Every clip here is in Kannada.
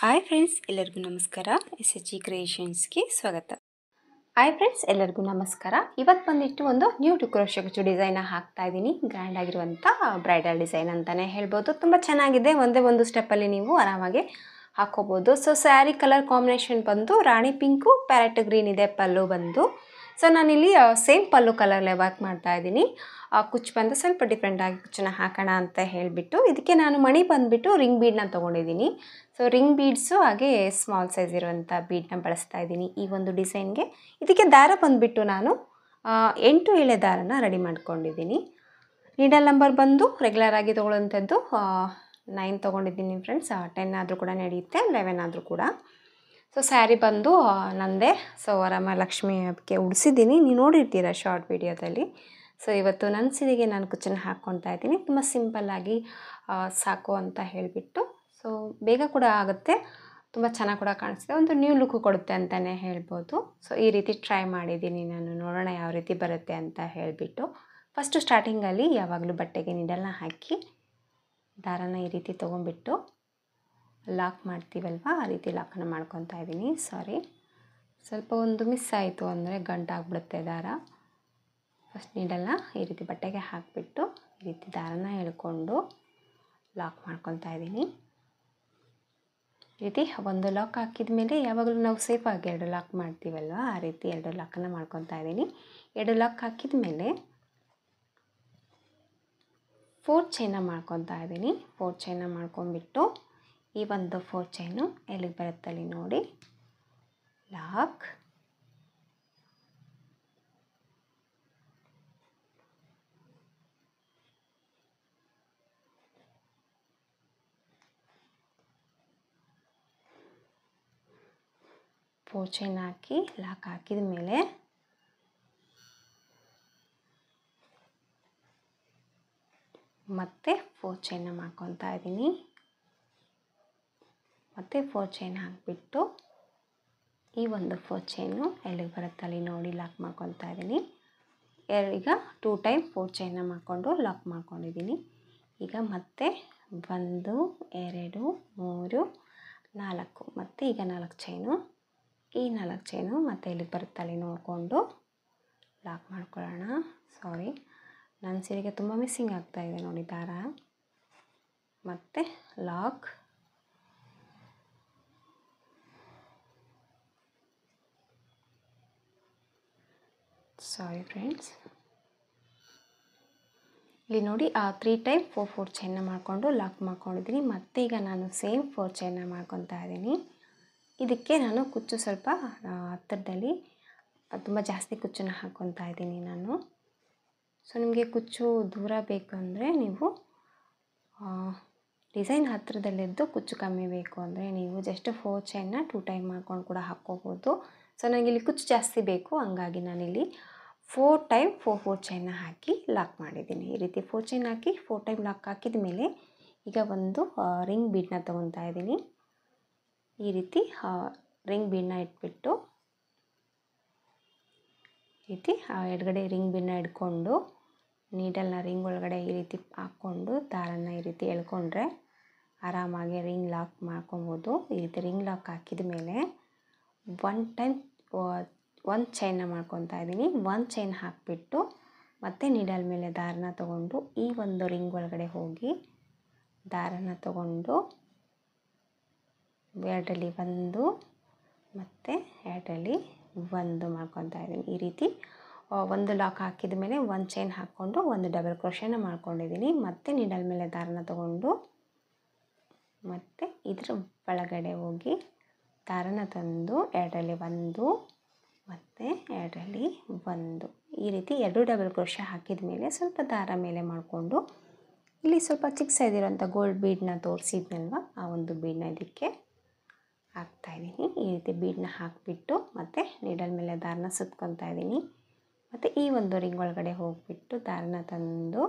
ಹಾಯ್ ಫ್ರೆಂಡ್ಸ್, ಎಲ್ಲರಿಗೂ ನಮಸ್ಕಾರ. SHG ಕ್ರಿಯೇಷನ್ಸ್ಗೆ ಸ್ವಾಗತ. ಹಾಯ್ ಫ್ರೆಂಡ್ಸ್, ಎಲ್ಲರಿಗೂ ನಮಸ್ಕಾರ. ಇವತ್ತು ಬಂದಿಟ್ಟು ಒಂದು ನ್ಯೂ ಟು ಕ್ರೋಶೆ ಕುಚ್ಚು ಡಿಸೈನ್ ಹಾಕ್ತಾ ಇದ್ದೀನಿ. ಗ್ರ್ಯಾಂಡ್ ಆಗಿರುವಂಥ ಬ್ರೈಡಲ್ ಡಿಸೈನ್ ಅಂತಲೇ ಹೇಳ್ಬೋದು. ತುಂಬ ಚೆನ್ನಾಗಿದೆ. ಒಂದೇ ಒಂದು ಸ್ಟೆಪ್ಪಲ್ಲಿ ನೀವು ಆರಾಮಾಗಿ ಹಾಕ್ಕೋಬೋದು. ಸೊ ಸ್ಯಾರಿ ಕಲರ್ ಕಾಂಬಿನೇಷನ್ ಬಂದು ರಾಣಿ ಪಿಂಕು, ಪ್ಯಾರೆಟ್ ಗ್ರೀನ್ ಇದೆ ಪಲ್ಲು ಬಂದು. ಸೊ ನಾನಿಲ್ಲಿ ಸೇಮ್ ಪಲ್ಲು ಕಲರ್ಲೆ ವರ್ಕ್ ಮಾಡ್ತಾ ಇದ್ದೀನಿ. ಕುಚ್ಚು ಬಂದು ಸ್ವಲ್ಪ ಡಿಫ್ರೆಂಟಾಗಿ ಕುಚ್ಚನ್ನ ಹಾಕೋಣ ಅಂತ ಹೇಳಿಬಿಟ್ಟು ಇದಕ್ಕೆ ನಾನು ಮಣಿ ಬಂದುಬಿಟ್ಟು ರಿಂಗ್ ಬೀಡನ್ನ ತೊಗೊಂಡಿದ್ದೀನಿ. ಸೊ ರಿಂಗ್ ಬೀಡ್ಸು ಹಾಗೆ ಸ್ಮಾಲ್ ಸೈಜ್ ಇರುವಂಥ ಬೀಡನ್ನ ಬಳಸ್ತಾ ಇದ್ದೀನಿ ಈ ಒಂದು ಡಿಸೈನ್ಗೆ. ಇದಕ್ಕೆ ದಾರ ಬಂದುಬಿಟ್ಟು ನಾನು 8 ಎಳೆ ದಾರನ ರೆಡಿ ಮಾಡ್ಕೊಂಡಿದ್ದೀನಿ. ನೀಡಲ್ ನಂಬರ್ ಬಂದು ರೆಗ್ಯುಲರ್ ಆಗಿ ತೊಗೊಳ್ಳೋಂಥದ್ದು 9 ತೊಗೊಂಡಿದ್ದೀನಿ ಫ್ರೆಂಡ್ಸ್. 10 ಆದರೂ ಕೂಡ ನಡೆಯುತ್ತೆ, 11 ಆದರೂ ಕೂಡ. ಸೊ ಸ್ಯಾರಿ ಬಂದು ನಂದೇ. ಸೊ ವರಮಹಾಲಕ್ಷ್ಮಿ ಅದಕ್ಕೆ ಉಡಿಸಿದ್ದೀನಿ, ನೀವು ನೋಡಿರ್ತೀರ ಶಾರ್ಟ್ ವಿಡಿಯೋದಲ್ಲಿ. ಸೊ ಇವತ್ತು ನನ್ನ ಸೀರೆಗೆ ನಾನು ಕುಚ್ಚನ್ನು ಹಾಕ್ಕೊತಾ ಇದ್ದೀನಿ. ತುಂಬ ಸಿಂಪಲ್ಲಾಗಿ ಸಾಕು ಅಂತ ಹೇಳಿಬಿಟ್ಟು. ಸೊ ಬೇಗ ಕೂಡ ಆಗುತ್ತೆ, ತುಂಬ ಚೆನ್ನಾಗಿ ಕೂಡ ಕಾಣಿಸುತ್ತೆ, ಒಂದು ನ್ಯೂ ಲುಕ್ಕು ಕೊಡುತ್ತೆ ಅಂತಲೇ ಹೇಳ್ಬೋದು. ಸೊ ಈ ರೀತಿ ಟ್ರೈ ಮಾಡಿದ್ದೀನಿ ನಾನು, ನೋಡೋಣ ಯಾವ ರೀತಿ ಬರುತ್ತೆ ಅಂತ ಹೇಳಿಬಿಟ್ಟು. ಫಸ್ಟು ಸ್ಟಾರ್ಟಿಂಗಲ್ಲಿ ಯಾವಾಗಲೂ ಬಟ್ಟೆಗೆ ನೀಡಲ್ನ ಹಾಕಿ ದಾರನ ಈ ರೀತಿ ತೊಗೊಂಡ್ಬಿಟ್ಟು ಲಾಕ್ ಮಾಡ್ತೀವಲ್ವ, ಆ ರೀತಿ ಲಾಕನ್ನು ಮಾಡ್ಕೊತಾ ಇದ್ದೀನಿ. ಸಾರಿ, ಸ್ವಲ್ಪ ಒಂದು ಮಿಸ್ ಆಯಿತು ಅಂದರೆ ಗಂಟಾಗ್ಬಿಡುತ್ತೆ ದಾರ. ಫಸ್ಟ್ ನೀಡಲ್ನ ಈ ರೀತಿ ಬಟ್ಟೆಗೆ ಹಾಕಿಬಿಟ್ಟು ಈ ರೀತಿ ದಾರನ ಎಳ್ಕೊಂಡು ಲಾಕ್ ಮಾಡ್ಕೊತಾ ಇದ್ದೀನಿ. ಈ ರೀತಿ ಒಂದು ಲಾಕ್ ಹಾಕಿದ ಮೇಲೆ ಯಾವಾಗಲೂ ನಾವು ಸೇಫಾಗಿ 2 ಲಾಕ್ ಮಾಡ್ತೀವಲ್ವ, ಆ ರೀತಿ 2 ಲಾಕನ್ನು ಮಾಡ್ಕೊತಾ ಇದ್ದೀನಿ. 2 ಲಾಕ್ ಹಾಕಿದ ಮೇಲೆ 4 ಚೈನ ಮಾಡ್ಕೊತಾ ಇದ್ದೀನಿ. 4 ಚೈನ ಮಾಡ್ಕೊಂಡ್ಬಿಟ್ಟು ಈ ಒಂದು 4 ಚೈನು ಎಲ್ಲಿಗೆ ಬರುತ್ತಲ್ಲಿ ನೋಡಿ, ಲಾಕ್, ಚೈನ್ ಹಾಕಿ ಲಾಕ್ ಹಾಕಿದ ಮೇಲೆ ಮತ್ತೆ 4 ಚೈನ ಮಾಡ್ಕೊತಾ ಇದ್ದೀನಿ. ಮತ್ತೆ 4 ಚೈನ್ ಹಾಕಿಬಿಟ್ಟು ಈ ಒಂದು 4 ಚೈನು ಎಲ್ಲಿಗೆ ಬರುತ್ತಲ್ಲಿ ನೋಡಿ ಲಾಕ್ ಮಾಡ್ಕೊತಾ ಇದ್ದೀನಿ. ಈಗ 2 ಟೈಮ್ 4 ಚೈನ ಮಾಡಿಕೊಂಡು ಲಾಕ್ ಮಾಡ್ಕೊಂಡಿದ್ದೀನಿ. ಈಗ ಮತ್ತೆ 1 2 3 4 ಮತ್ತು ಈಗ 4 ಚೈನು, ಈ 4 ಚೈನು ಮತ್ತೆ ಎಲ್ಲಿಗೆ ಬರುತ್ತಲ್ಲಿ ನೋಡಿಕೊಂಡು ಲಾಕ್ ಮಾಡ್ಕೊಳ್ಳೋಣ. ಸಾರಿ, ನನ್ನ ಸೀರೆಗೆ ತುಂಬ ಮಿಸ್ಸಿಂಗ್ ಆಗ್ತಾಯಿದೆ ನೋಡಿ ದಾರ. ಮತ್ತು ಲಾಕ್, ಸಾರಿ ಫ್ರೆಂಡ್ಸ್, ಇಲ್ಲಿ ನೋಡಿ 3 ಟೈಮ್ 4 ಚೈನ ಮಾಡಿಕೊಂಡು ಲಾಕ್ ಮಾಡ್ಕೊಂಡಿದ್ದೀನಿ. ಮತ್ತು ಈಗ ನಾನು ಸೇಮ್ 4 ಚೈನ ಮಾಡ್ಕೊತಾ ಇದ್ದೀನಿ. ಇದಕ್ಕೆ ನಾನು ಕುಚ್ಚು ಸ್ವಲ್ಪ ಹತ್ತಿರದಲ್ಲಿ ತುಂಬ ಜಾಸ್ತಿ ಕುಚ್ಚನ್ನು ಹಾಕ್ಕೊತಾ ಇದ್ದೀನಿ ನಾನು. ಸೊ ನಿಮಗೆ ಕುಚ್ಚು ದೂರ ಬೇಕು ಅಂದರೆ ನೀವು ಡಿಸೈನ್ ಹತ್ತಿರದಲ್ಲಿದ್ದು ಕುಚ್ಚು ಕಮ್ಮಿ ಬೇಕು ಅಂದರೆ ನೀವು ಜಸ್ಟ್ 4 ಚೈನ್ನ 2 ಟೈಮ್ ಮಾಡ್ಕೊಂಡು ಕೂಡ ಹಾಕ್ಕೋಬೋದು. ಸೊ ನನಗಿಲ್ಲಿ ಕುಚ್ಚು ಜಾಸ್ತಿ ಬೇಕು, ಹಂಗಾಗಿ ನಾನಿಲ್ಲಿ 4 ಟೈಮ್ 4 ಚೈನ ಹಾಕಿ ಲಾಕ್ ಮಾಡಿದ್ದೀನಿ. ಈ ರೀತಿ 4 ಚೈನ್ ಹಾಕಿ 4 ಟೈಮ್ ಲಾಕ್ ಹಾಕಿದ ಮೇಲೆ ಈಗ ಒಂದು ರಿಂಗ್ ಬೀಡನ್ನ ತೊಗೊತಾ ಇದ್ದೀನಿ. ಈ ರೀತಿ ರಿಂಗ್ ಬೀಡನ್ನ ಇಟ್ಬಿಟ್ಟು ಈ ರೀತಿ ಎಡಗಡೆ ರಿಂಗ್ ಬೀಡನ್ನ ಇಟ್ಕೊಂಡು ನೀಡಲ್ನ ರಿಂಗ್ ಒಳಗಡೆ ಈ ರೀತಿ ಹಾಕ್ಕೊಂಡು ದಾರನ ಈ ರೀತಿ ಎಳ್ಕೊಂಡ್ರೆ ಆರಾಮಾಗಿ ರಿಂಗ್ ಲಾಕ್ ಮಾಡ್ಕೊಬೋದು. ಈ ರೀತಿ ರಿಂಗ್ ಲಾಕ್ ಹಾಕಿದ ಮೇಲೆ 1 ಟೈಮ್ 1 ಚೈನ ಮಾಡ್ಕೊತಾ ಇದ್ದೀನಿ. 1 ಚೈನ್ ಹಾಕಿಬಿಟ್ಟು ಮತ್ತೆ ನೀಡಲ್ ಮೇಲೆ ದಾರನ ತೊಗೊಂಡು ಈ ಒಂದು ರಿಂಗ್ ಒಳಗಡೆ ಹೋಗಿ ದಾರನ ತೊಗೊಂಡು 2ರಲ್ಲಿ 1 ಮತ್ತು 2ರಲ್ಲಿ 1 ಮಾಡ್ಕೊತಾ ಇದ್ದೀನಿ. ಈ ರೀತಿ 1 ಲಾಕ್ ಹಾಕಿದ ಮೇಲೆ 1 ಚೈನ್ ಹಾಕ್ಕೊಂಡು 1 ಡಬಲ್ ಕ್ರೋಶೆನ ಮಾಡ್ಕೊಂಡಿದ್ದೀನಿ. ಮತ್ತು ನೀಡಲ್ ಮೇಲೆ ದಾರನ ತೊಗೊಂಡು ಮತ್ತು ಇದ್ರ ಒಳಗಡೆ ಹೋಗಿ ದಾರನ ತಂದು 2ರಲ್ಲಿ 1 ಮತ್ತು 2ರಲ್ಲಿ 1 ಈ ರೀತಿ 2 ಡಬಲ್ ಕ್ರೋಶೆ ಹಾಕಿದ ಮೇಲೆ ಸ್ವಲ್ಪ ದಾರ ಮೇಲೆ ಮಾಡಿಕೊಂಡು ಇಲ್ಲಿ ಸ್ವಲ್ಪ ಚಿಕ್ಕ ಸೈಜ್ ಇರೋಂಥ ಗೋಲ್ಡ್ ಬೀಡನ್ನ ತೋರಿಸಿದ್ನಲ್ವ, ಆ ಒಂದು ಬೀಡನ್ನ ಇದಕ್ಕೆ ಹಾಕ್ತಾಯಿದ್ದೀನಿ. ಈ ರೀತಿ ಬೀಡನ್ನ ಹಾಕಿಬಿಟ್ಟು ಮತ್ತು ನೀಡಲ್ ಮೇಲೆ ದಾರನ ಸುತ್ಕೊತಾ ಇದ್ದೀನಿ. ಮತ್ತು ಈ ಒಂದು ರಿಂಗ್ ಒಳಗಡೆ ಹೋಗಿಬಿಟ್ಟು ದಾರನ ತಂದು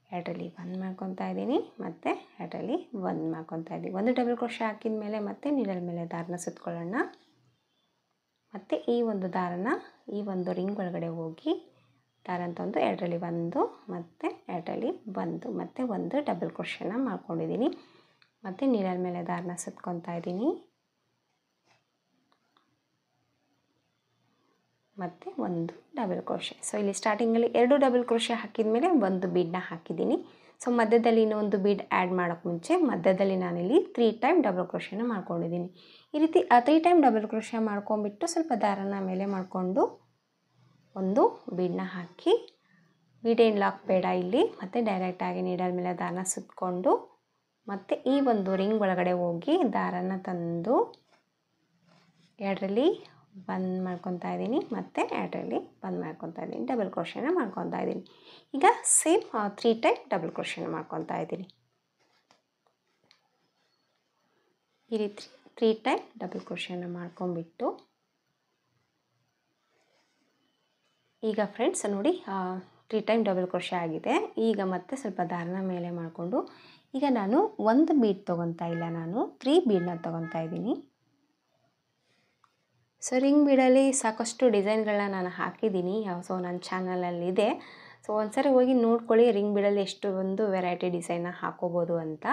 2ರಲ್ಲಿ 1 ಮಾಡ್ಕೊತಾ ಇದ್ದೀನಿ ಮತ್ತು 2ರಲ್ಲಿ 1 ಮಾಡ್ಕೊತಾ ಇದ್ದೀನಿ. 1 ಡಬಲ್ ಕ್ರೋಶೆ ಹಾಕಿದ ಮೇಲೆ ಮತ್ತೆ ನೀಡಲ್ ಮೇಲೆ ದಾರನ ಸುತ್ಕೊಳ್ಳೋಣ. ಮತ್ತು ಈ ಒಂದು ದಾರನ ಈ ಒಂದು ರಿಂಗ್ ಒಳಗಡೆ ಹೋಗಿ ದಾರನ ತಂದು 2ರಲ್ಲಿ 1 ಮತ್ತು 2ರಲ್ಲಿ 1 ಮತ್ತು 1 ಡಬಲ್ ಕ್ರೋಶೆನ ಮಾಡ್ಕೊಂಡಿದ್ದೀನಿ. ಮತ್ತು ನೀಡಲ್ ಮೇಲೆ ದಾರನ ಸುತ್ಕೊತಾ ಇದ್ದೀನಿ. ಮತ್ತು ಒಂದು ಡಬಲ್ ಕ್ರೋಶೆ. ಸೊ ಇಲ್ಲಿ ಸ್ಟಾರ್ಟಿಂಗಲ್ಲಿ 2 ಡಬಲ್ ಕ್ರೋಶೆ ಹಾಕಿದ ಮೇಲೆ ಒಂದು ಬೀಡನ್ನ ಹಾಕಿದ್ದೀನಿ. ಸೊ ಮಧ್ಯದಲ್ಲಿ ಇನ್ನೊಂದು ಬೀಡ್ ಆ್ಯಡ್ ಮಾಡೋಕ್ಕೆ ಮುಂಚೆ ಮಧ್ಯದಲ್ಲಿ ನಾನಿಲ್ಲಿ 3 ಟೈಮ್ ಡಬಲ್ ಕ್ರೋಶೆನ ಮಾಡ್ಕೊಂಡಿದ್ದೀನಿ. ಈ ರೀತಿ 3 ಟೈಮ್ ಡಬಲ್ ಕ್ರೋಶೆ ಮಾಡ್ಕೊಂಬಿಟ್ಟು ಸ್ವಲ್ಪ ದಾರನ ಮೇಲೆ ಮಾಡಿಕೊಂಡು ಒಂದು ಬೀಡನ್ನ ಹಾಕಿ, ಬೀಡ್ ಏನು ಲಾಕ್ ಬೇಡ ಇಲ್ಲಿ, ಮತ್ತು ಡೈರೆಕ್ಟಾಗಿ ನೀಡಲ್ ಮೇಲೆ ದಾರನ ಸುತ್ತಕೊಂಡು ಮತ್ತು ಈ ಒಂದು ರಿಂಗ್ ಒಳಗಡೆ ಹೋಗಿ ದಾರನ ತಂದು ಎರಡರಲ್ಲಿ ಬಂದ್ ಮಾಡ್ಕೊತಾ ಇದ್ದೀನಿ ಮತ್ತು ಎರಡರಲ್ಲಿ ಬಂದ್ ಮಾಡ್ಕೊತಾ ಇದ್ದೀನಿ. ಡಬಲ್ ಕ್ರೋಶೆನ ಮಾಡ್ಕೊತಾ ಇದ್ದೀನಿ. ಈಗ ಸೇಮ್ 3 ಟೈಮ್ ಡಬಲ್ ಕ್ರೋಶೆನ ಮಾಡ್ಕೊತಾ ಇದ್ದೀನಿ. ಈ ರೀತಿ 3 ಟೈಮ್ ಡಬಲ್ ಕ್ರೋಶೆನ ಮಾಡ್ಕೊಂಬಿಟ್ಟು ಈಗ ಫ್ರೆಂಡ್ಸ್ ನೋಡಿ 3 ಟೈಮ್ ಡಬಲ್ ಕ್ರೋಶೆ ಆಗಿದೆ. ಈಗ ಮತ್ತೆ ಸ್ವಲ್ಪ ದಾರನ ಮೇಲೆ ಮಾಡಿಕೊಂಡು ಈಗ ನಾನು ಒಂದು ಬೀಡ್ ತೊಗೊತಾ ಇಲ್ಲ, ನಾನು 3 ಬೀಡನ್ನ ತೊಗೊತಾ ಇದ್ದೀನಿ. ಸೊ ರಿಂಗ್ ಬೀಡಲ್ಲಿ ಸಾಕಷ್ಟು ಡಿಸೈನ್ಗಳನ್ನ ನಾನು ಹಾಕಿದ್ದೀನಿ. ಸೊ ನನ್ನ ಚಾನಲಲ್ಲಿದೆ. ಸೊ ಒಂದ್ಸರಿ ಹೋಗಿ ನೋಡ್ಕೊಳ್ಳಿ ರಿಂಗ್ ಬೀಡಲ್ಲಿ ಎಷ್ಟು ಒಂದು ವೆರೈಟಿ ಡಿಸೈನ್ನ ಹಾಕೋಬೋದು ಅಂತ.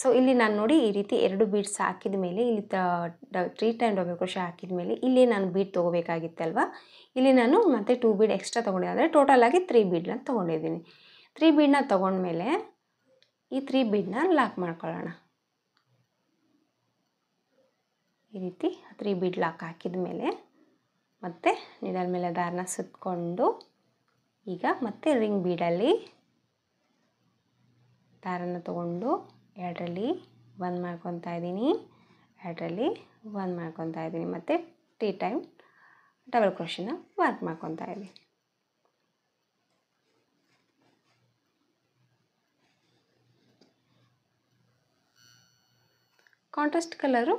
ಸೊ ಇಲ್ಲಿ ನಾನು ನೋಡಿ ಈ ರೀತಿ 2 ಬೀಡ್ಸ್ ಹಾಕಿದ ಮೇಲೆ ಇಲ್ಲಿ 3 ಟೈಮ್ ಡಬಲ್ ಕ್ರೋಶೆ ಹಾಕಿದ ಮೇಲೆ ಇಲ್ಲಿ ನಾನು ಬೀಡ್ ತೊಗೋಬೇಕಾಗಿತ್ತಲ್ವ, ಇಲ್ಲಿ ನಾನು ಮತ್ತೆ 2 ಬೀಡ್ ಎಕ್ಸ್ಟ್ರಾ ತೊಗೊಂಡಿದ್ದೆ. ಅಂದರೆ ಟೋಟಲಾಗಿ 3 ಬೀಡನ್ನ ತೊಗೊಂಡಿದ್ದೀನಿ. 3 ಬೀಡನ್ನ ತೊಗೊಂಡ್ಮೇಲೆ ಈ 3 ಬೀಡನ್ನ ಲಾಕ್ ಮಾಡ್ಕೊಳ್ಳೋಣ. ಈ ರೀತಿ 3 ಬೀಡ್ ಲಾಕ್ ಹಾಕಿದ ಮೇಲೆ ಮತ್ತೆ ನೀಡಲ್ ಮೇಲೆ ದಾರನ ಸುತ್ತಕೊಂಡು ಈಗ ಮತ್ತೆ ರಿಂಗ್ ಬೀಡಲ್ಲಿ ದಾರನ ತೊಗೊಂಡು ಎರಡರಲ್ಲಿ ಒಂದು ಮಾಡ್ಕೊತಾ ಇದ್ದೀನಿ, ಎರಡರಲ್ಲಿ ಒಂದು ಮಾಡ್ಕೊತಾ ಇದ್ದೀನಿ ಮತ್ತು 3 ಟೈಮ್ ಡಬಲ್ ಕ್ರೋಶೆನ ವರ್ಕ್ ಮಾಡ್ಕೊತಾ ಇದ್ದೀನಿ. ಕಾಂಟ್ರಾಸ್ಟ್ ಕಲರು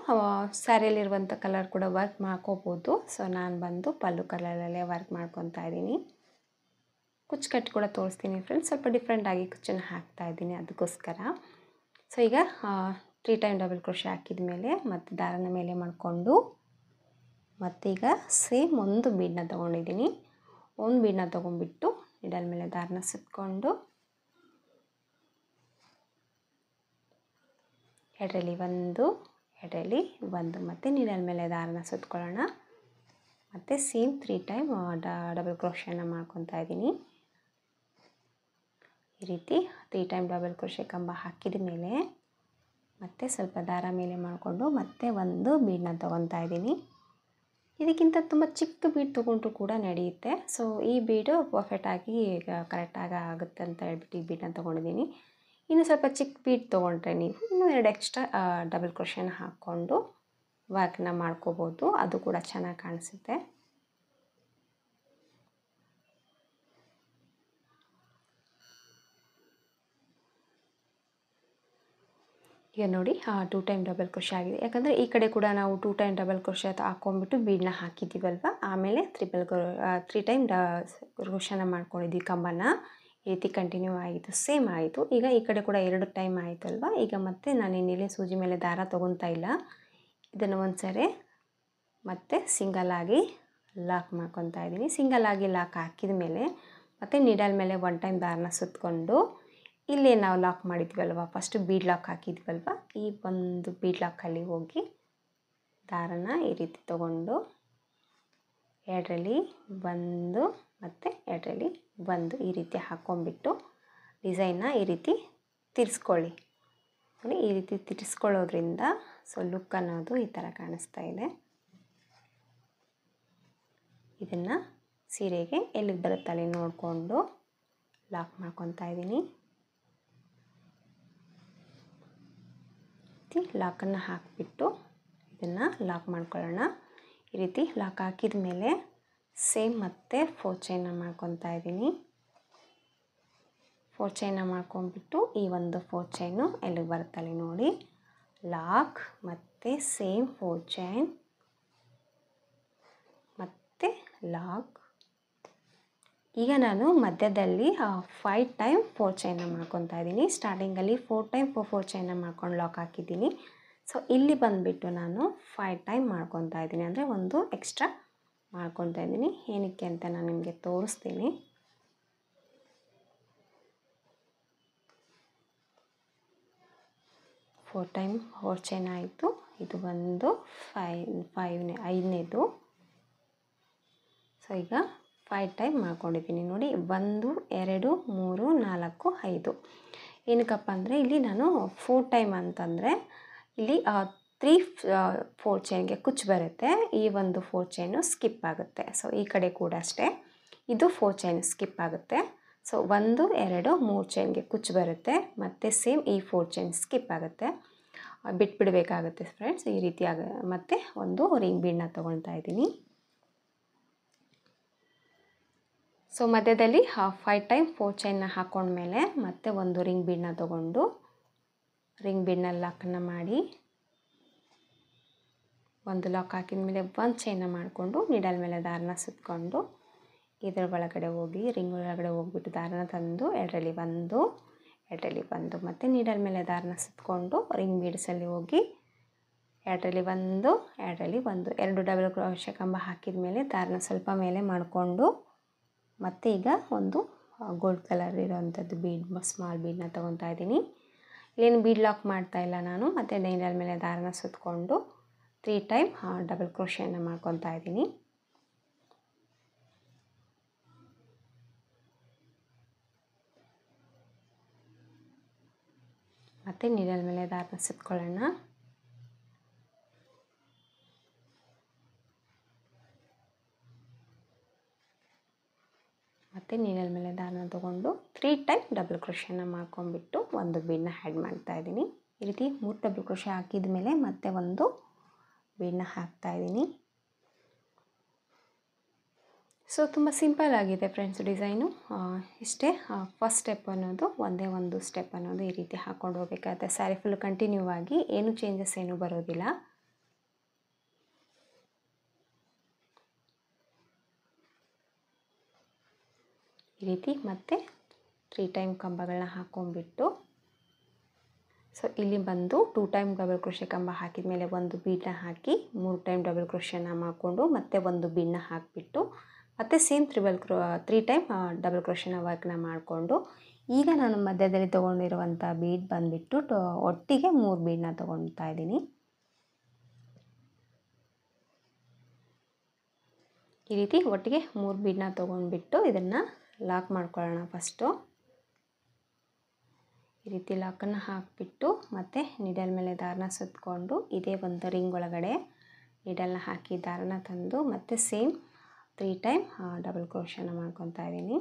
ಸ್ಯಾರಿಯಲ್ಲಿರುವಂಥ ಕಲರ್ ಕೂಡ ವರ್ಕ್ ಮಾಡ್ಕೋಬೋದು. ಸೊ ನಾನು ಬಂದು ಪಲ್ಲು ಕಲರಲ್ಲೇ ವರ್ಕ್ ಮಾಡ್ಕೊತಾ ಇದ್ದೀನಿ. ಕುಚ್ಚು ಕಟ್ಟು ಕೂಡ ತೋರಿಸ್ತೀನಿ ಫ್ರೆಂಡ್ಸ್. ಸ್ವಲ್ಪ ಡಿಫ್ರೆಂಟಾಗಿ ಕುಚ್ಚನ್ನು ಹಾಕ್ತಾ ಇದ್ದೀನಿ ಅದಕ್ಕೋಸ್ಕರ. ಸೊ ಈಗ 3 ಟೈಮ್ ಡಬಲ್ ಕ್ರೋಶೆ ಹಾಕಿದ ಮೇಲೆ ಮತ್ತು ದಾರನ ಮೇಲೆ ಮಾಡಿಕೊಂಡು ಮತ್ತೀಗ ಸೇಮ್ ಒಂದು ಬೀಡನ್ನ ತೊಗೊಂಡಿದ್ದೀನಿ. ಒಂದು ಬೀಡನ್ನ ತೊಗೊಂಡ್ಬಿಟ್ಟು ನೀಡಲ್ ಮೇಲೆ ದಾರನ ಸುತ್ತಕೊಂಡು ಎರಡರಲ್ಲಿ ಒಂದು, ಎರಡರಲ್ಲಿ ಒಂದು ಮತ್ತು ನೀಡಲ್ ಮೇಲೆ ದಾರನ ಸುತ್ತಕೊಳ್ಳೋಣ. ಮತ್ತು ಸೇಮ್ 3 ಟೈಮ್ ಡಬಲ್ ಕ್ರೋಶೆನ ಮಾಡ್ಕೊತಾ ಇದ್ದೀನಿ. ಈ ರೀತಿ 3 ಟೈಮ್ ಡಬಲ್ ಕ್ರೋಶೆ ಕಂಬ ಹಾಕಿದ ಮೇಲೆ ಮತ್ತೆ ಸ್ವಲ್ಪ ದಾರ ಮೇಲೆ ಮಾಡಿಕೊಂಡು ಮತ್ತೆ ಒಂದು ಬೀಡನ್ನ ತೊಗೊತಾ ಇದ್ದೀನಿ. ಇದಕ್ಕಿಂತ ತುಂಬ ಚಿಕ್ಕ ಬೀಡ್ ತೊಗೊಂಡ್ರು ಕೂಡ ನಡೆಯುತ್ತೆ. ಸೊ ಈ ಬೀಡು ಪರ್ಫೆಕ್ಟಾಗಿ ಕರೆಕ್ಟಾಗಿ ಆಗುತ್ತೆ ಅಂತ ಹೇಳ್ಬಿಟ್ಟು ಈ ಬೀಡನ್ನ ತೊಗೊಂಡಿದ್ದೀನಿ. ಇನ್ನು ಸ್ವಲ್ಪ ಚಿಕ್ಕ ಬೀಡ್ ತೊಗೊಂಡ್ರೆ ನೀವು ಇನ್ನೂ 2 ಎಕ್ಸ್ಟ್ರಾ ಡಬಲ್ ಕ್ರೋಶೆನ ಹಾಕ್ಕೊಂಡು ವರ್ಕ್ನ ಮಾಡ್ಕೋಬೋದು, ಅದು ಕೂಡ ಚೆನ್ನಾಗಿ ಕಾಣಿಸುತ್ತೆ. ಈಗ ನೋಡಿ 2 ಟೈಮ್ ಡಬಲ್ ಕ್ರೋಶೆ ಆಗಿದೆ. ಯಾಕಂದರೆ ಈ ಕಡೆ ಕೂಡ ನಾವು 2 ಟೈಮ್ ಡಬಲ್ ಕ್ರೋಶೆ ಹಾಕ್ಕೊಂಡ್ಬಿಟ್ಟು ಬೀಡನ್ನ ಹಾಕಿದ್ದೀವಲ್ವ, ಆಮೇಲೆ 3 ಟೈಮ್ ಕ್ರೋಶೆನ ಮಾಡ್ಕೊಂಡಿದ್ವಿ ಕಂಬನ. ಈ ರೀತಿ ಕಂಟಿನ್ಯೂ ಆಯಿತು, ಸೇಮ್ ಆಯಿತು. ಈಗ ಈ ಕಡೆ ಕೂಡ 2 ಟೈಮ್ ಆಯಿತು ಅಲ್ವಾ. ಈಗ ಮತ್ತೆ ನಾನು ಇನ್ನಿಲ್ಲಿ ಸೂಜಿ ಮೇಲೆ ದಾರ ತೊಗೊತಾ ಇಲ್ಲ, ಇದನ್ನು ಒಂದ್ಸರಿ ಮತ್ತೆ ಸಿಂಗಲಾಗಿ ಲಾಕ್ ಮಾಡ್ಕೊತಾ ಇದ್ದೀನಿ. ಸಿಂಗಲಾಗಿ ಲಾಕ್ ಹಾಕಿದ ಮೇಲೆ ಮತ್ತು ನೀಡಲ್ ಮೇಲೆ 1 ಟೈಮ್ ದಾರನ ಸುತ್ತಕೊಂಡು ಇಲ್ಲೇ ನಾವು ಲಾಕ್ ಮಾಡಿದ್ವಲ್ವ, ಫಸ್ಟ್ ಬೀಡ್ ಲಾಕ್ ಹಾಕಿದ್ವಲ್ವ, ಈ ಒಂದು ಬೀಡ್ ಲಾಕಲ್ಲಿ ಹೋಗಿ ದಾರನ ಈ ರೀತಿ ತೊಗೊಂಡು ಎರಡರಲ್ಲಿ ಒಂದು ಮತ್ತು ಎರಡರಲ್ಲಿ ಒಂದು ಈ ರೀತಿ ಹಾಕ್ಕೊಂಬಿಟ್ಟು ಡಿಸೈನ್ನ ಈ ರೀತಿ ತಿರ್ಸ್ಕೊಳ್ಳಿ. ನೋಡಿ ಈ ರೀತಿ ತಿರ್ಸ್ಕೊಳ್ಳೋದ್ರಿಂದ ಸೊ ಲುಕ್ ಅನ್ನೋದು ಈ ಥರ ಕಾಣಿಸ್ತಾ ಇದೆ. ಇದನ್ನು ಸೀರೆಗೆ ಎಲ್ಲಿಗೆ ಬರುತ್ತೆ ಅಲ್ಲಿ ನೋಡಿಕೊಂಡು ಲಾಕ್ ಮಾಡ್ಕೊತಾ ಇದ್ದೀನಿ. ಲಾಕನ್ನು ಹಾಕಿಬಿಟ್ಟು ಇದನ್ನು ಲಾಕ್ ಮಾಡ್ಕೊಳ್ಳೋಣ. ಈ ರೀತಿ ಲಾಕ್ ಹಾಕಿದ ಮೇಲೆ ಸೇಮ್ ಮತ್ತೆ 4 ಚೈನ್ನ ಮಾಡ್ಕೊತಾ ಇದ್ದೀನಿ. 4 ಚೈನ್ನ ಮಾಡ್ಕೊಂಡ್ಬಿಟ್ಟು ಈ ಒಂದು 4 ಚೈನು ಎಲ್ಲಿಗೆ ಬರುತ್ತಲ್ಲಿ ನೋಡಿ ಲಾಕ್ ಮತ್ತು ಸೇಮ್ 4 ಚೈನ್ ಮತ್ತು ಲಾಕ್. ಈಗ ನಾನು ಮಧ್ಯದಲ್ಲಿ 5 ಟೈಮ್ 4 ಚೈನ್ನ ಮಾಡ್ಕೊತಾ ಇದ್ದೀನಿ. ಸ್ಟಾರ್ಟಿಂಗಲ್ಲಿ 4 ಟೈಮ್ 4 ಚೈನ್ನ ಮಾಡ್ಕೊಂಡು ಲಾಕ್ ಹಾಕಿದ್ದೀನಿ. ಸೊ ಇಲ್ಲಿ ಬಂದುಬಿಟ್ಟು ನಾನು 5 ಟೈಮ್ ಮಾಡ್ಕೊತಾ ಇದ್ದೀನಿ, ಅಂದರೆ ಒಂದು ಎಕ್ಸ್ಟ್ರಾ ಮಾಡ್ಕೊತಾ ಇದ್ದೀನಿ. ಏನಕ್ಕೆ ಅಂತ ನಾನು ನಿಮಗೆ ತೋರಿಸ್ತೀನಿ. 4 ಟೈಮ್ 4 ಚೈನ್ ಆಯಿತು. ಇದು ಒಂದು 5ನೇದು. ಸೊ ಈಗ 5 ಟೈಮ್ ಮಾಡ್ಕೊಂಡಿದ್ದೀನಿ ನೋಡಿ. 1 2 3 4 5. ಏನಕ್ಕಪ್ಪ ಅಂದರೆ ಇಲ್ಲಿ ನಾನು 4 ಟೈಮ್ ಅಂತಂದರೆ ಇಲ್ಲಿ 4 ಚೈನ್ಗೆ ಕುಚ್ಚು ಬರುತ್ತೆ. ಈ ಒಂದು 4 ಚೈನು ಸ್ಕಿಪ್ ಆಗುತ್ತೆ. ಸೊ ಈ ಕಡೆ ಕೂಡ ಅಷ್ಟೇ, ಇದು 4 ಚೈನ್ ಸ್ಕಿಪ್ ಆಗುತ್ತೆ. ಸೊ 1 2 3 ಚೈನ್ಗೆ ಕುಚ್ಚು ಬರುತ್ತೆ, ಮತ್ತು ಸೇಮ್ ಈ 4 ಚೈನ್ ಸ್ಕಿಪ್ ಆಗುತ್ತೆ. ಬಿಟ್ಬಿಡಬೇಕಾಗುತ್ತೆ ಫ್ರೆಂಡ್ಸ್. ಈ ರೀತಿ ಮತ್ತು ಒಂದು ರಿಂಗ್ ಬೀಡನ್ನ ತೊಗೊಳ್ತಾ ಇದ್ದೀನಿ. ಸೊ ಮಧ್ಯದಲ್ಲಿ 5 ಟೈಮ್ 4 ಚೈನ್ನ ಹಾಕ್ಕೊಂಡ್ಮೇಲೆ ಮತ್ತೆ ಒಂದು ರಿಂಗ್ ಬೀಡನ್ನ ತೊಗೊಂಡು ರಿಂಗ್ ಬೀಡನ್ನ ಲಾಕನ್ನು ಮಾಡಿ, ಒಂದು ಲಾಕ್ ಹಾಕಿದ ಮೇಲೆ ಒಂದು ಚೈನ್ನ ಮಾಡಿಕೊಂಡು ನೀಡಲ್ ಮೇಲೆ ದಾರನ ಸುತ್ತಕೊಂಡು ಇದರ ಒಳಗಡೆ ಹೋಗಿ ರಿಂಗ್ ಒಳಗಡೆ ಹೋಗ್ಬಿಟ್ಟು ದಾರನ ತಂದು ಎರಡರಲ್ಲಿ ಒಂದು ಮತ್ತು ನೀಡಲ್ ಮೇಲೆ ದಾರನ ಸುತ್ತಕೊಂಡು ರಿಂಗ್ ಬೀಡ್ಸಲ್ಲಿ ಹೋಗಿ ಎರಡರಲ್ಲಿ ಒಂದು 2 ಡಬಲ್ ಕ್ರೋಶೆ ಕಂಬ ಹಾಕಿದ ಮೇಲೆ ದಾರನ ಸ್ವಲ್ಪ ಮೇಲೆ ಮಾಡಿಕೊಂಡು ಮತ್ತು ಈಗ ಒಂದು ಗೋಲ್ಡ್ ಕಲರ್ ಇರೋವಂಥದ್ದು ಸ್ಮಾಲ್ ಬೀಡನ್ನ ತೊಗೊತಾ ಇದ್ದೀನಿ. ಇಲ್ಲೇನು ಬೀಡ್ ಲಾಕ್ ಮಾಡ್ತಾ ಇಲ್ಲ ನಾನು. ಮತ್ತು ನೀಡಲ್ ಮೇಲೆ ದಾರನ ಸುತ್ತಕೊಂಡು 3 ಟೈಮ್ ಡಬಲ್ ಕ್ರೋಶೆಯನ್ನು ಮಾಡ್ಕೊತಾ ಇದ್ದೀನಿ. ಮತ್ತು ನೀಡಲ್ ಮೇಲೆ ದಾರನ ಸುತ್ತಕೊಳ್ಳೋಣ. ಮತ್ತು ನೀಡಲ್ ಮೇಲೆ ದಾರನ ತೊಗೊಂಡು 3 ಟೈಮ್ ಡಬಲ್ ಕ್ರೋಶೆನ ಮಾಡ್ಕೊಂಡ್ಬಿಟ್ಟು ಒಂದು ಬೀಡನ್ನ ಆ್ಯಡ್ ಮಾಡ್ತಾ ಇದ್ದೀನಿ. ಈ ರೀತಿ 3 ಡಬಲ್ ಕ್ರೋಶೆ ಹಾಕಿದ ಮೇಲೆ ಮತ್ತೆ ಒಂದು ಬೀಡನ್ನ ಹಾಕ್ತಾ ಇದ್ದೀನಿ. ಸೊ ತುಂಬ ಸಿಂಪಲ್ ಆಗಿದೆ ಫ್ರೆಂಡ್ಸ್ ಡಿಸೈನು. ಇಷ್ಟೇ. ಫಸ್ಟ್ ಸ್ಟೆಪ್ ಅನ್ನೋದು ಒಂದೇ ಒಂದು ಸ್ಟೆಪ್ ಅನ್ನೋದು ಈ ರೀತಿ ಹಾಕ್ಕೊಂಡು ಹೋಗಬೇಕಾಗುತ್ತೆ. ಸ್ಯಾರಿ ಫುಲ್ ಕಂಟಿನ್ಯೂ ಆಗಿ ಏನು ಚೇಂಜಸ್ ಏನೂ ಬರೋದಿಲ್ಲ. ಈ ರೀತಿ ಮತ್ತೆ 3 ಟೈಮ್ ಕಂಬಗಳನ್ನ ಹಾಕ್ಕೊಂಡ್ಬಿಟ್ಟು, ಸೊ ಇಲ್ಲಿ ಬಂದು 2 ಟೈಮ್ ಡಬಲ್ ಕ್ರೋಶೆ ಕಂಬ ಹಾಕಿದ ಮೇಲೆ ಒಂದು ಬೀಡನ್ನ ಹಾಕಿ 3 ಟೈಮ್ ಡಬಲ್ ಕ್ರೋಶೆನ ಮಾಡಿಕೊಂಡು ಮತ್ತೆ ಒಂದು ಬೀಡನ್ನ ಹಾಕಿಬಿಟ್ಟು ಮತ್ತು ಸೇಮ್ 3 ಟೈಮ್ ಡಬಲ್ ಕ್ರೋಶೆನ ವರ್ಕ್ನ ಮಾಡಿಕೊಂಡು ಈಗ ನಾನು ಮಧ್ಯದಲ್ಲಿ ತೊಗೊಂಡಿರುವಂಥ ಬೀಡ್ ಬಂದುಬಿಟ್ಟು ಒಟ್ಟಿಗೆ 3 ಬೀಡನ್ನ ತೊಗೊಳ್ತಾ ಇದ್ದೀನಿ. ಈ ರೀತಿ ಒಟ್ಟಿಗೆ 3 ಬೀಡನ್ನ ತೊಗೊಂಡ್ಬಿಟ್ಟು ಇದನ್ನು ಲಾಕ್ ಮಾಡ್ಕೊಳ್ಳೋಣ ಫಸ್ಟು. ಈ ರೀತಿ ಲಾಕನ್ನು ಹಾಕಿಬಿಟ್ಟು ಮತ್ತು ನೀಡಲ್ ಮೇಲೆ ದಾರನ ಸುತ್ತಕೊಂಡು ಇದೇ ಒಂದು ರಿಂಗ್ ಒಳಗಡೆ ನೀಡಲ್ನ ಹಾಕಿ ದಾರನ ತಂದು ಮತ್ತು ಸೇಮ್ 3 ಟೈಮ್ ಡಬಲ್ ಕ್ರೋಶೆನ ಮಾಡ್ಕೊತಾ ಇದ್ದೀನಿ.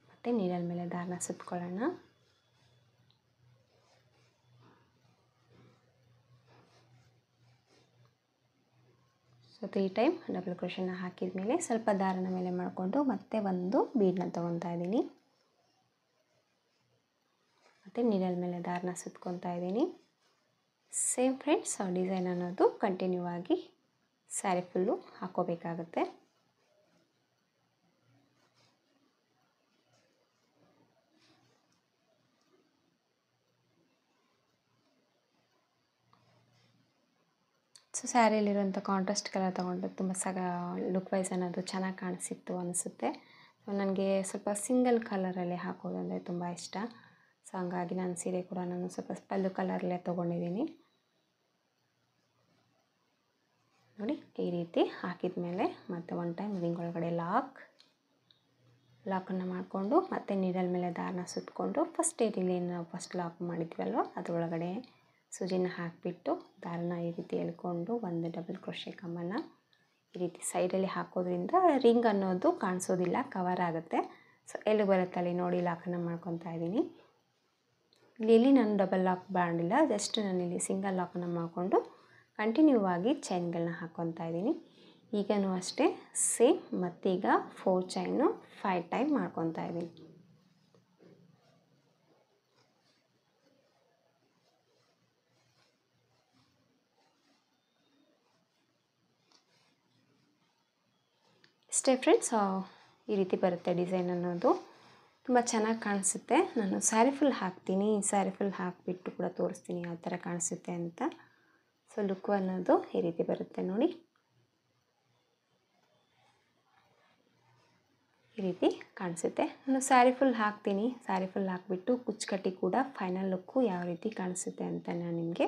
ಮತ್ತು ನೀಡಲ್ ಮೇಲೆ ದಾರನ ಸುತ್ತಕೊಳ್ಳೋಣ. ಸೊ 3 ಟೈಮ್ ಡಬಲ್ ಕ್ರೋಶೆನ ಹಾಕಿದ ಮೇಲೆ ಸ್ವಲ್ಪ ದಾರನ ಮೇಲೆ ಮಾಡಿಕೊಂಡು ಮತ್ತೆ ಒಂದು ಬೀಡನ್ನ ತೊಗೊತಾ ಇದ್ದೀನಿ. ಮತ್ತು ನೀಡಲ್ ಮೇಲೆ ದಾರನ ಸುತ್ಕೊತಾ ಇದ್ದೀನಿ. ಸೇಮ್ ಫ್ರೆಂಡ್ಸ್ ಡಿಸೈನ್ ಅನ್ನೋದು ಕಂಟಿನ್ಯೂ ಆಗಿ ಸ್ಯಾರಿ ಫುಲ್ಲು ಹಾಕ್ಕೋಬೇಕಾಗುತ್ತೆ. ಸೊ ಸ್ಯಾರಿಯಲ್ಲಿರುವಂಥ ಕಾಂಟ್ರಾಸ್ಟ್ ಕಲರ್ ತೊಗೊಂಡು ತುಂಬ ಲುಕ್ ವೈಸ್ ಅನ್ನೋದು ಚೆನ್ನಾಗಿ ಕಾಣಿಸಿತ್ತು ಅನಿಸುತ್ತೆ. ಸೊ ನನಗೆ ಸ್ವಲ್ಪ ಸಿಂಗಲ್ ಕಲರಲ್ಲೇ ಹಾಕೋದಂದರೆ ತುಂಬ ಇಷ್ಟ. ಸೊ ಹಂಗಾಗಿ ನಾನು ಸೀರೆ ಕೂಡ ನಾನು ಸ್ವಲ್ಪ ಪಲ್ಲು ಕಲರಲ್ಲೇ ತೊಗೊಂಡಿದ್ದೀನಿ ನೋಡಿ. ಈ ರೀತಿ ಹಾಕಿದ ಮೇಲೆ ಮತ್ತೆ ಒಂದು ಟೈಮ್ ರಿಂಗ್ ಒಳಗಡೆ ಲಾಕನ್ನು ಮಾಡಿಕೊಂಡು ಮತ್ತೆ ನೀಡಲ್ ಮೇಲೆ ದಾರನ ಸುತ್ತಕೊಂಡು ಫಸ್ಟ್ ಏನು ಫಸ್ಟ್ ಲಾಕ್ ಮಾಡಿದ್ವಲ್ವ ಅದರೊಳಗಡೆ ಸೂಜಿನ ಹಾಕಿಬಿಟ್ಟು ದಾರನ ಈ ರೀತಿ ಎಳ್ಕೊಂಡು ಒಂದು ಡಬಲ್ ಕ್ರೋಶೆ ಕಂಬನ ಈ ರೀತಿ ಸೈಡಲ್ಲಿ ಹಾಕೋದ್ರಿಂದ ರಿಂಗ್ ಅನ್ನೋದು ಕಾಣಿಸೋದಿಲ್ಲ, ಕವರ್ ಆಗುತ್ತೆ. ಸೊ ಎಲ್ಲಿ ಬರುತ್ತೆ ಅಲ್ಲಿ ನೋಡಿ ಲಾಕನ್ನು ಮಾಡ್ಕೊತಾ ಇದ್ದೀನಿ. ಇಲ್ಲಿ ನಾನು ಡಬಲ್ ಲಾಕ್ ಮಾಡಿಲ್ಲ, ಜಸ್ಟ್ ನಾನಿಲ್ಲಿ ಸಿಂಗಲ್ ಲಾಕನ್ನು ಮಾಡಿಕೊಂಡು ಕಂಟಿನ್ಯೂ ಆಗಿ ಚೈನ್ಗಳನ್ನ ಹಾಕ್ಕೊತಾ ಇದ್ದೀನಿ. ಈಗಲೂ ಅಷ್ಟೇ ಸೇಮ್ ಮತ್ತೀಗ 4 ಚೈನು 5 ಟೈಮ್ ಮಾಡ್ಕೊತಾ ಇದ್ದೀನಿ. ಇಷ್ಟೇ ಫ್ರೆಂಡ್ಸ್, ಈ ರೀತಿ ಬರುತ್ತೆ ಡಿಸೈನ್ ಅನ್ನೋದು. ತುಂಬ ಚೆನ್ನಾಗಿ ಕಾಣಿಸುತ್ತೆ. ನಾನು ಸ್ಯಾರಿ ಫುಲ್ ಹಾಕ್ತೀನಿ, ಸ್ಯಾರಿ ಫುಲ್ ಹಾಕಿಬಿಟ್ಟು ಕೂಡ ತೋರಿಸ್ತೀನಿ ಯಾವ ಥರ ಕಾಣಿಸುತ್ತೆ ಅಂತ. ಸೊ ಲುಕ್ ಅನ್ನೋದು ಈ ರೀತಿ ಬರುತ್ತೆ ನೋಡಿ. ಈ ರೀತಿ ಕಾಣಿಸುತ್ತೆ. ನಾನು ಸ್ಯಾರಿ ಫುಲ್ ಹಾಕ್ತೀನಿ. ಸ್ಯಾರಿ ಫುಲ್ ಹಾಕ್ಬಿಟ್ಟು ಕುಚ್ಚುಕಟ್ಟಿ ಕೂಡ ಫೈನಲ್ ಲುಕ್ಕು ಯಾವ ರೀತಿ ಕಾಣಿಸುತ್ತೆ ಅಂತ ನಾನು ನಿಮಗೆ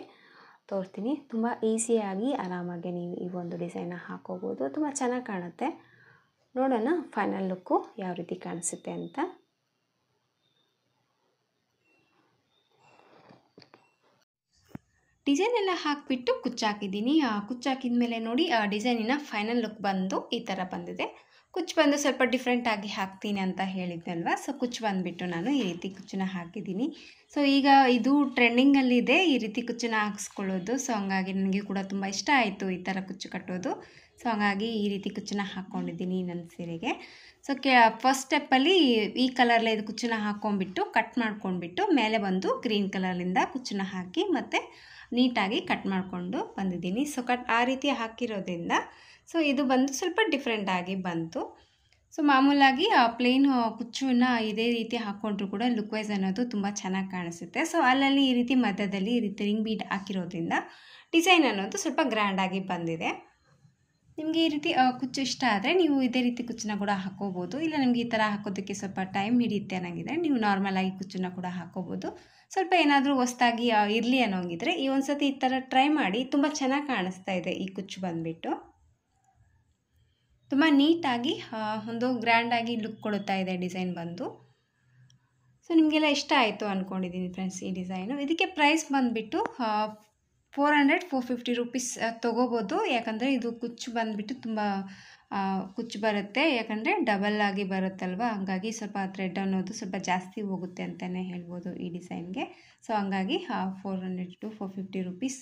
ತೋರಿಸ್ತೀನಿ. ತುಂಬ ಈಸಿಯಾಗಿ ಆರಾಮಾಗಿ ನೀವು ಈ ಒಂದು ಡಿಸೈನ್ನ ಹಾಕೋಬೋದು. ತುಂಬ ಚೆನ್ನಾಗಿ ಕಾಣುತ್ತೆ. ನೋಡೋಣ ಫೈನಲ್ ಲುಕ್ಕು ಯಾವ ರೀತಿ ಕಾಣಿಸುತ್ತೆ ಅಂತ. ಡಿಸೈನ್ ಎಲ್ಲ ಹಾಕಿಬಿಟ್ಟು ಕುಚ್ಚು ಹಾಕಿದ್ದೀನಿ. ಕುಚ್ಚು ಹಾಕಿದ ಮೇಲೆ ನೋಡಿ ಡಿಸೈನಿನ ಫೈನಲ್ ಲುಕ್ ಬಂದು ಈ ಥರ ಬಂದಿದೆ. ಕುಚ್ಚು ಬಂದು ಸ್ವಲ್ಪ ಡಿಫ್ರೆಂಟಾಗಿ ಹಾಕ್ತೀನಿ ಅಂತ ಹೇಳಿದ್ನಲ್ವ. ಸೊ ಕುಚ್ಚು ಬಂದುಬಿಟ್ಟು ನಾನು ಈ ರೀತಿ ಕುಚ್ಚನ್ನ ಹಾಕಿದ್ದೀನಿ. ಸೊ ಈಗ ಇದು ಟ್ರೆಂಡಿಂಗಲ್ಲಿದೆ ಈ ರೀತಿ ಕುಚ್ಚನ್ನ ಹಾಕಿಸ್ಕೊಳ್ಳೋದು. ಸೊ ಹಂಗಾಗಿ ನನಗೆ ಕೂಡ ತುಂಬ ಇಷ್ಟ ಆಯಿತು ಈ ಥರ ಕುಚ್ಚು ಕಟ್ಟೋದು. ಸೊ ಹಾಗಾಗಿ ಈ ರೀತಿ ಕುಚ್ಚನ್ನ ಹಾಕ್ಕೊಂಡಿದ್ದೀನಿ ನನ್ನ ಸೀರೆಗೆ. ಸೊ ಫಸ್ಟ್ ಸ್ಟೆಪ್ಪಲ್ಲಿ ಈ ಕಲರ್ಲೆ ಇದು ಕುಚ್ಚನ್ನ ಹಾಕ್ಕೊಂಡ್ಬಿಟ್ಟು ಕಟ್ ಮಾಡ್ಕೊಂಡ್ಬಿಟ್ಟು ಮೇಲೆ ಬಂದು ಗ್ರೀನ್ ಕಲರ್ಲಿಂದ ಕುಚ್ಚನ್ನ ಹಾಕಿ ಮತ್ತು ನೀಟಾಗಿ ಕಟ್ ಮಾಡಿಕೊಂಡು ಬಂದಿದ್ದೀನಿ. ಸೊ ಆ ರೀತಿ ಹಾಕಿರೋದ್ರಿಂದ ಸೊ ಇದು ಬಂದು ಸ್ವಲ್ಪ ಡಿಫ್ರೆಂಟಾಗಿ ಬಂತು. ಸೊ ಮಾಮೂಲಾಗಿ ಪ್ಲೇನ್ ಕುಚ್ಚನ್ನ ಇದೇ ರೀತಿ ಹಾಕ್ಕೊಂಡ್ರು ಕೂಡ ಲುಕ್ ವೈಸ್ ಅನ್ನೋದು ತುಂಬ ಚೆನ್ನಾಗಿ ಕಾಣಿಸುತ್ತೆ. ಸೊ ಅಲ್ಲಲ್ಲಿ ಈ ರೀತಿ ಮಧ್ಯದಲ್ಲಿ ಈ ರೀತಿ ರಿಂಗ್ ಬೀಡ್ ಹಾಕಿರೋದ್ರಿಂದ ಡಿಸೈನ್ ಅನ್ನೋದು ಸ್ವಲ್ಪ ಗ್ರ್ಯಾಂಡಾಗಿ ಬಂದಿದೆ. ನಿಮಗೆ ಈ ರೀತಿ ಕುಚ್ಚು ಇಷ್ಟ ಆದರೆ ನೀವು ಇದೇ ರೀತಿ ಕುಚ್ಚನ್ನ ಕೂಡ ಹಾಕೋಬೋದು. ಇಲ್ಲ ನಿಮಗೆ ಈ ಥರ ಹಾಕೋದಕ್ಕೆ ಸ್ವಲ್ಪ ಟೈಮ್ ಹಿಡಿಯುತ್ತೆ ಅನ್ನೋಂಗಿದ್ರೆ ನೀವು ನಾರ್ಮಲಾಗಿ ಕುಚ್ಚನ್ನ ಕೂಡ ಹಾಕೋಬೋದು. ಸ್ವಲ್ಪ ಏನಾದರೂ ಹೊಸ್ದಾಗಿ ಇರಲಿ ಅನ್ನೋಂಗಿದ್ರೆ ಈ ಒಂದು ಸತಿ ಈ ಥರ ಟ್ರೈ ಮಾಡಿ. ತುಂಬ ಚೆನ್ನಾಗಿ ಕಾಣಿಸ್ತಾ ಇದೆ ಈ ಕುಚ್ಚು ಬಂದುಬಿಟ್ಟು. ತುಂಬ ನೀಟಾಗಿ ಒಂದು ಗ್ರ್ಯಾಂಡಾಗಿ ಲುಕ್ ಕೊಡುತ್ತಾ ಇದೆ ಡಿಸೈನ್ ಬಂದು. ಸೊ ನಿಮಗೆಲ್ಲ ಇಷ್ಟ ಆಯಿತು ಅಂದ್ಕೊಂಡಿದ್ದೀನಿ ಫ್ರೆಂಡ್ಸ್ ಈ ಡಿಸೈನು. ಇದಕ್ಕೆ ಪ್ರೈಸ್ ಬಂದುಬಿಟ್ಟು 400-450 ರೂಪೀಸ್ ತೊಗೋಬೋದು. ಯಾಕಂದರೆ ಇದು ಕುಚ್ಚು ಬಂದುಬಿಟ್ಟು ತುಂಬ ಕುಚ್ಚು ಬರುತ್ತೆ. ಯಾಕಂದರೆ ಡಬಲ್ ಆಗಿ ಬರುತ್ತಲ್ವ, ಹಂಗಾಗಿ ಸ್ವಲ್ಪ ಥ್ರೆಡ್ ಅನ್ನೋದು ಸ್ವಲ್ಪ ಜಾಸ್ತಿ ಹೋಗುತ್ತೆ ಅಂತಲೇ ಹೇಳ್ಬೋದು ಈ ಡಿಸೈನ್ಗೆ. ಸೊ ಹಂಗಾಗಿ 400-450 ರೂಪೀಸ್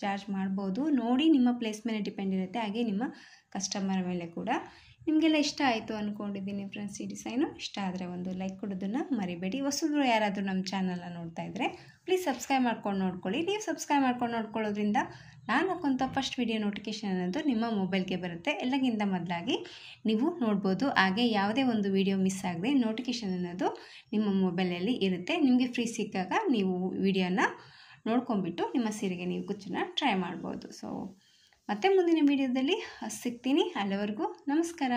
ಚಾರ್ಜ್ ಮಾಡ್ಬೋದು. ನೋಡಿ ನಿಮ್ಮ ಪ್ಲೇಸ್ ಮೇಲೆ ಡಿಪೆಂಡ್ ಇರುತ್ತೆ, ಹಾಗೆ ನಿಮ್ಮ ಕಸ್ಟಮರ್ ಮೇಲೆ ಕೂಡ. ನಿಮಗೆಲ್ಲ ಇಷ್ಟ ಆಯಿತು ಅಂದ್ಕೊಂಡಿದ್ದೀನಿ ಫ್ರೆಂಡ್ಸ್ ಈ ಡಿಸೈನು. ಇಷ್ಟ ಆದರೆ ಒಂದು ಲೈಕ್ ಕೊಡೋದನ್ನು ಮರಿಬೇಡಿ. ಹೊಸಬ್ರು ಯಾರಾದರೂ ನಮ್ಮ ಚಾನಲ್ನ ನೋಡ್ತಾ ಇದ್ದರೆ ಪ್ಲೀಸ್ ಸಬ್ಸ್ಕ್ರೈಬ್ ಮಾಡ್ಕೊಂಡು ನೋಡ್ಕೊಳ್ಳಿ. ನೀವು ಸಬ್ಸ್ಕ್ರೈಬ್ ಮಾಡ್ಕೊಂಡು ನೋಡ್ಕೊಳ್ಳೋದ್ರಿಂದ ನಾನು ಹಾಕೋಂಥ ಫಸ್ಟ್ ವಿಡಿಯೋ ನೋಟಿಫಿಕೇಷನ್ ಅನ್ನೋದು ನಿಮ್ಮ ಮೊಬೈಲ್ಗೆ ಬರುತ್ತೆ. ಎಲ್ಲಕ್ಕಿಂತ ಮೊದಲಾಗಿ ನೀವು ನೋಡ್ಬೋದು. ಹಾಗೆ ಯಾವುದೇ ಒಂದು ವಿಡಿಯೋ ಮಿಸ್ ಆಗದೆ ನೋಟಿಫಿಕೇಷನ್ ಅನ್ನೋದು ನಿಮ್ಮ ಮೊಬೈಲಲ್ಲಿ ಇರುತ್ತೆ. ನಿಮಗೆ ಫ್ರೀ ಸಿಕ್ಕಾಗ ನೀವು ವಿಡಿಯೋನ ನೋಡ್ಕೊಂಬಿಟ್ಟು ನಿಮ್ಮ ಸೀರೆಗೆ ನೀವು ಕುಚ್ಚನ್ನ ಟ್ರೈ ಮಾಡ್ಬೋದು. ಸೊ ಮತ್ತೆ ಮುಂದಿನ ವಿಡಿಯೋದಲ್ಲಿ ಸಿಗ್ತೀನಿ. ಅಲ್ಲಿವರೆಗೂ ನಮಸ್ಕಾರ.